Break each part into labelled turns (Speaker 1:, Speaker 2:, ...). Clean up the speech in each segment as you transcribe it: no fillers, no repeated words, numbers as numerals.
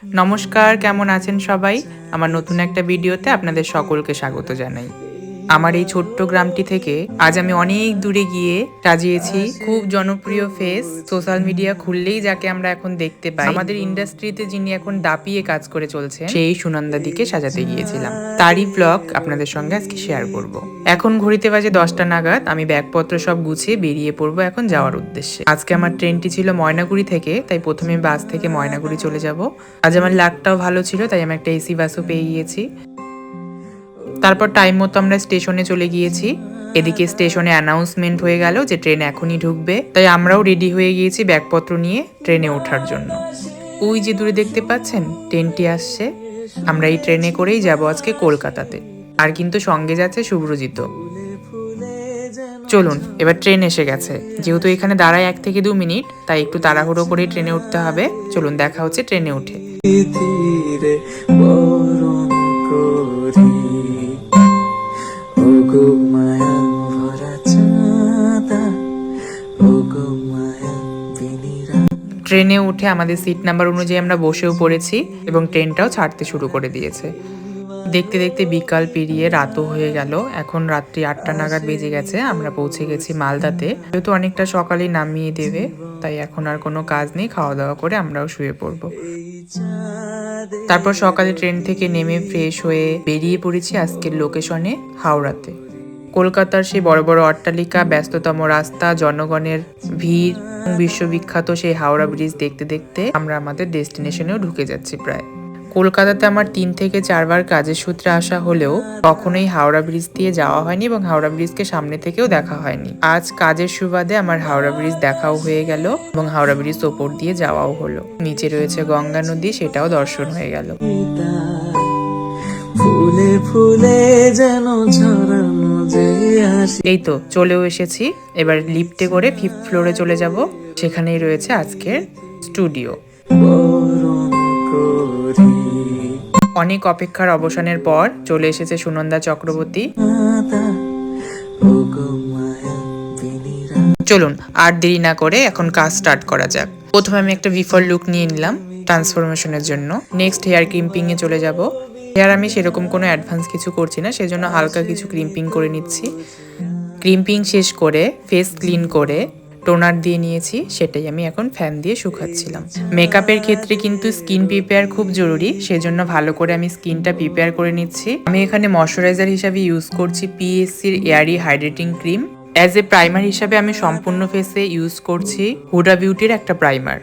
Speaker 1: নমস্কার, কেমন আছেন সবাই? আমার নতুন একটা ভিডিওতে আপনাদের সকলকে স্বাগত জানাই। আমার এই ছোট্ট গ্রামটি থেকে আজ আমি অনেক দূরে গিয়ে সাজিয়েছি খুব জনপ্রিয় ফেস। সোশ্যাল মিডিয়া খুললেই যাকে আমরা এখন দেখতে পাই, আমাদের ইন্ডাস্ট্রিতে যিনি এখন দাপিয়ে কাজ করে চলছেন, সেই সুনন্দাদিকে সাজাতে গিয়েছিলাম। তারই ব্লগ আপনাদের সঙ্গে আজকে শেয়ার করব। এখন ঘড়িতে বাজে 10টা নাগাদ। আমি ব্যাগপত্র সব গুছিয়ে বেরিয়ে পড়বো এখন যাওয়ার উদ্দেশ্যে। আজকে আমার ট্রেনটি ছিল ময়নাগুড়ি থেকে, তাই প্রথমে বাস থেকে ময়নাগুড়ি চলে যাব। আজ আমার লাকটাও ভালো ছিল, তাই আমি একটা এসি বাসও পেয়ে গিয়েছি। তারপর টাইম মতো আমরা স্টেশনে চলে গিয়েছি। এদিকে স্টেশনে অ্যানাউন্সমেন্ট হয়ে গেল যে ট্রেন এখনই ঢুকবে, তাই আমরাও রেডি হয়ে গিয়েছি ব্যাগপত্র নিয়ে ট্রেনে ওঠার জন্য। ওই যে দূরে দেখতে পাচ্ছেন ট্রেনটি আসছে। আমরা এই ট্রেনে করেই যাব আজকে কলকাতাতে। আর কিন্তু সঙ্গে যাচ্ছে শুভ্রজিৎ। চলুন, এবার ট্রেন এসে গেছে। যেহেতু এখানে দাঁড়ায় 1 থেকে 2 মিনিট, তাই একটু তাড়াহুড়ো করে ট্রেনে উঠতে হবে। চলুন, দেখা হচ্ছে ট্রেনে উঠে। ট্রেনে উঠে আমাদের সিট নাম্বার অনুযায়ী আমরা বসেও পড়েছি এবং ট্রেনটাও ছাড়তে শুরু করে দিয়েছে। দেখতে দেখতে বিকাল পেরিয়ে রাতও হয়ে গেল। এখন রাত্রি 8টা নাগাদ বেজে গেছে। আমরা পৌঁছে গেছি মালদাতে। যেহেতু অনেকটা সকালেই নামিয়ে দেবে, তাই এখন আর কোনো কাজ নেই, খাওয়া দাওয়া করে আমরাও শুয়ে পড়বো। তারপর সকালে ট্রেন থেকে নেমে ফ্রেশ হয়ে বেরিয়ে পড়েছি আজকের লোকেশনে, হাওড়াতে। কলকাতার সেই বড় বড় অট্টালিকা, ব্যস্ততম রাস্তা, জনগণের ভিড়, বিশ্ববিখ্যাত সেই হাওড়া ব্রিজ দেখতে দেখতে আমরা আমাদের ডেস্টিনেশনেও ঢুকে যাচ্ছি প্রায়। কলকাতাতে আমার 3 থেকে 4 বার কাজের সূত্রে আসা হলেও কখনোই হাওড়া ব্রিজ দিয়ে যাওয়া হয়নি এবং হাওড়া ব্রিজকে সামনে থেকেও দেখা হয়নি। আজ কাজের সুবাদে আমার হাওড়া ব্রিজ দেখাও হয়ে গেল এবং হাওড়া ব্রিজ ওপর দিয়ে যাওয়াও হলো। নিচে রয়েছে গঙ্গা নদী, সেটাও দর্শন হয়ে গেল। ফুলে ফুলে যেন ঝরানো যে এই তো চলেও এসেছি। এবার লিফটে করে 5th ফ্লোরে চলে যাব। সেখানেই রয়েছে আজকের স্টুডিও। অনেক অপেক্ষার অবসানের পর চলে এসেছে সুনন্দা চক্রবর্তী। চলুন আর দেরি না করে এখন কাজ স্টার্ট করা যাক। প্রথমে আমি একটা বিফল লুক নিয়ে নিলাম ট্রান্সফরমেশনের জন্য। নেক্সট হেয়ার ক্রিম্পিং এ চলে যাব। হেয়ার আমি সেরকম কোনো অ্যাডভান্স কিছু করছি না, সেজন্য হালকা কিছু ক্রিম্পিং করে নিচ্ছি। ক্রিম্পিং শেষ করে ফেস ক্লিন করে টোনার দিয়ে নিয়েছি, সেটাই আমি এখন ফ্যান দিয়ে শুকাচ্ছিলাম। মেকআপের ক্ষেত্রে কিন্তু স্কিন প্রিপেয়ার খুব জরুরি, সেজন্য ভালো করে আমি স্কিনটা প্রিপেয়ার করে নিচ্ছি। আমি এখানে ময়শ্চারাইজার হিসাবে ইউজ করছি পিএসসির airy hydrating cream. As a primer হিসাবে আমি সম্পূর্ণ ফেসে ইউজ করছি হুডা বিউটির একটা প্রাইমার।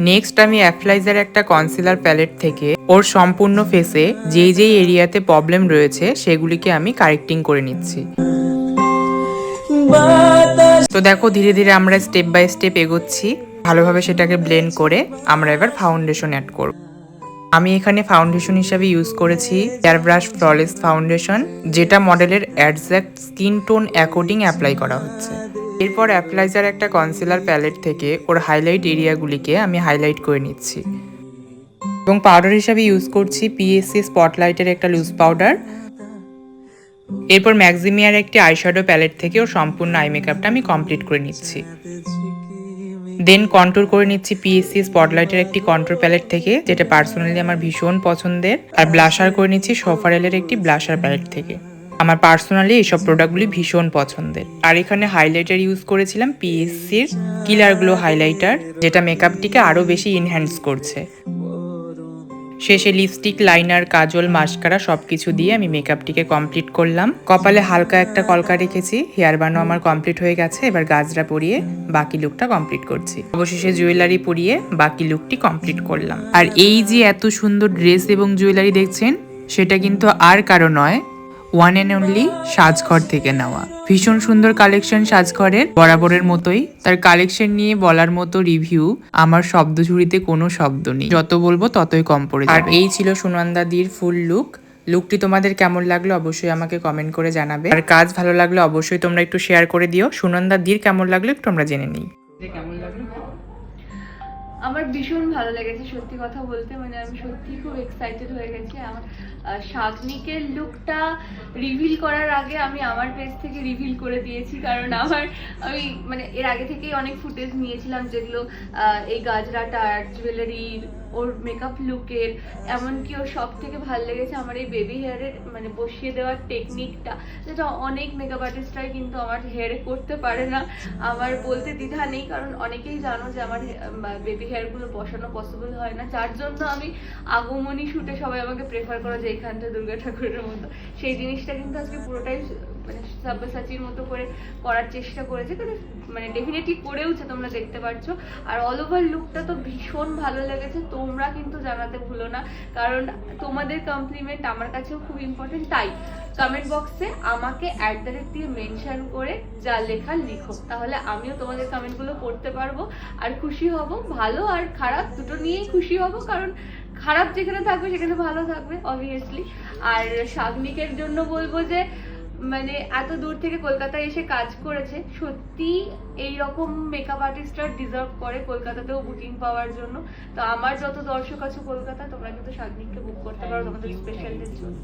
Speaker 1: নেক্সট আমি অ্যাপ্লাইজার একটা কনসিলার প্যালেট থেকে ওর সম্পূর্ণ ফেসে যেই এরিয়াতে প্রবলেম রয়েছে সেগুলিকে আমি কারেক্টিং করে নিচ্ছি। তো দেখো, ধীরে ধীরে আমরা স্টেপ বাই স্টেপ এগোচ্ছি। ভালোভাবে সেটাকে ব্লেন্ড করে আমরা এবার ফাউন্ডেশন অ্যাড করব। আমি এখানে ফাউন্ডেশন হিসাবে ইউজ করেছি এয়ারব্রাশ ফ্ললেস ফাউন্ডেশন, যেটা মডেলের exact skin tone according apply করা হচ্ছে। এরপর অ্যাপ্লাইজার একটা কনসিলার প্যালেট থেকে ওর হাইলাইট এরিয়াগুলিকে আমি হাইলাইট করে নিচ্ছি এবং পাউডার হিসাবে ইউজ করছি পিএসসি স্পটলাইটের একটা লুজ পাউডার। এরপর ম্যাক্সিমিয়ার একটি আইশ্যাডো প্যালেট থেকে ওর সম্পূর্ণ আই মেকআপটা আমি কমপ্লিট করে নিচ্ছি। দেন কন্ট্যুর করে নিচ্ছি পিএসসি স্পটলাইটের একটি কন্ট্যুর প্যালেট থেকে, যেটা পার্সোনালি আমার ভীষণ পছন্দের। আর ব্লাশার করে নিচ্ছি সোফারেলের একটি ব্লাশার প্যালেট থেকে। আমার পার্সোনালি এইসব প্রোডাক্টগুলি ভীষণ পছন্দের। আর এখানে হাইলাইটার ইউজ করেছিলাম পিএসসির কিলার গ্লো হাইলাইটার, যেটা মেকআপটিকে আরও বেশি এনহ্যান্স করছে। শেষে লিপস্টিক, লাইনার, কাজল, মাস্কারা সবকিছু দিয়ে আমি মেকআপটিকে কমপ্লিট করলাম। কপালে হালকা একটা কলকা রেখেছি। হেয়ার বানও আমার কমপ্লিট হয়ে গেছে। এবার গাজরা পরিয়ে বাকি লুকটা কমপ্লিট করছি। অবশেষে জুয়েলারি পরিয়ে বাকি লুকটি কমপ্লিট করলাম। আর এই যে এত সুন্দর ড্রেস এবং জুয়েলারি দেখছেন, সেটা কিন্তু আর কারো নয়, ওয়ান অ্যান্ড অনলি সাজঘর থেকে নেওয়া। ভীষণ সুন্দর কালেকশন সাজঘরের, বরাবরের মতোই। তার কালেকশন নিয়ে বলার মতো রিভিউ আমার শব্দ ঝুড়িতে কোনো শব্দ নেই, যত বলবো ততই কম পড়ে যাবে। আর এই ছিল সুনন্দাদির ফুল লুকটি তোমাদের কেমন লাগলো অবশ্যই আমাকে কমেন্ট করে জানাবে। আর কাজ ভালো লাগলো অবশ্যই তোমরা একটু শেয়ার করে দিও। সুনন্দাদির কেমন লাগলো একটু আমরা জেনে নিই। কেমন লাগলো?
Speaker 2: আমার ভীষণ ভালো লেগেছে, সত্যি কথা বলতে। মানে আমি সত্যি খুব এক্সাইটেড হয়ে গেছি। আমার শাগনিকের লুকটা রিভিল করার আগে আমি আমার পেজ থেকে রিভিল করে দিয়েছি, কারণ আমি মানে এর আগে থেকেই অনেক ফুটেজ নিয়েছিলাম যেগুলো এই গাজরাটা আর্ট জুয়েলারির ওর মেকআপ লুকের, এমনকি ওর সব থেকে ভালো লেগেছে আমার এই বেবি হেয়ারের মানে বসিয়ে দেওয়ার টেকনিকটা, যেটা অনেক মেকআপ আর্টিস্টরাই কিন্তু আমার হেয়ারে করতে পারে না। আমার বলতে দ্বিধা নেই, কারণ অনেকেই জানো যে আমার বেবি হেয়ারগুলো বসানো পসিবল হয় না, যার জন্য আমি আগমনী শুটে সবাই আমাকে প্রেফার করে যে এইখানটা দুর্গা ঠাকুরের মতো। সেই জিনিসটা কিন্তু আজকে পুরোটাই মানে সাব্যসাচীর মতো করে করার চেষ্টা করেছে, মানে ডেফিনেটলি করেওছে, তোমরা দেখতে পাচ্ছ। আর অল ওভার লুকটা তো ভীষণ ভালো লেগেছে, তোমরা কিন্তু জানাতে ভুলো না, কারণ তোমাদের কমপ্লিমেন্ট আমার কাছেও খুব ইম্পর্টেন্ট। তাই কমেন্ট বক্সে আমাকে @ দিয়ে মেনশন করে যা লেখা লিখো, তাহলে আমিও তোমাদের কমেন্টগুলো পড়তে পারবো আর খুশি হব। ভালো আর খারাপ দুটো নিয়েই খুশি হব, কারণ খারাপ যেখানে থাকবে সেখানে ভালো থাকবে অবভিয়াসলি। আর শাগনিকের জন্য বলবো যে মানে এত দূর থেকে কলকাতায় এসে কাজ করেছে, সত্যি এইরকম মেকআপ আর্টিস্টরা ডিজার্ভ করে কলকাতাতেও বুকিং পাওয়ার জন্য। তো আমার যত দর্শক আছে কলকাতা, তোমরা কিন্তু শাগনিককে বুক করতে পারো তোমাদের স্পেশালদের জন্য।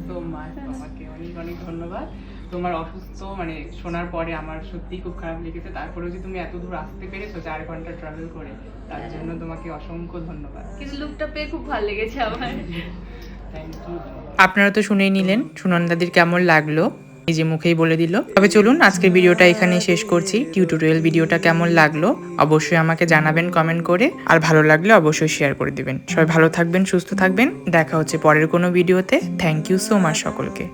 Speaker 1: সো মাচ, তোমাকে অনেক অনেক ধন্যবাদ। তোমার অসুস্থ মানে শোনার পরে আমার সত্যি খুব খারাপ লেগেছে, তারপরেও যে তুমি এত দূর আসতে পেরেছো 4 ঘন্টা ট্রাভেল করে, তার জন্য তোমাকে অসংখ্য ধন্যবাদ।
Speaker 2: কিন্তু লুকটা পেয়ে খুব ভালো লেগেছে আমার।
Speaker 1: Thank you. আপনারা তো শুনেই নিলেন সুনন্দাদির কেমন লাগলো, নিজে মুখেই বলে দিল। তবে চলুন আজকের ভিডিওটা এখানেই শেষ করছি। টিউটোরিয়াল ভিডিওটা কেমন লাগলো অবশ্যই আমাকে জানাবেন কমেন্ট করে, আর ভালো লাগলে অবশ্যই শেয়ার করে দিবেন। সবাই ভালো থাকবেন, সুস্থ থাকবেন, দেখা হচ্ছে পরের কোনো ভিডিওতে। থ্যাংক ইউ সো মাচ সকলকে।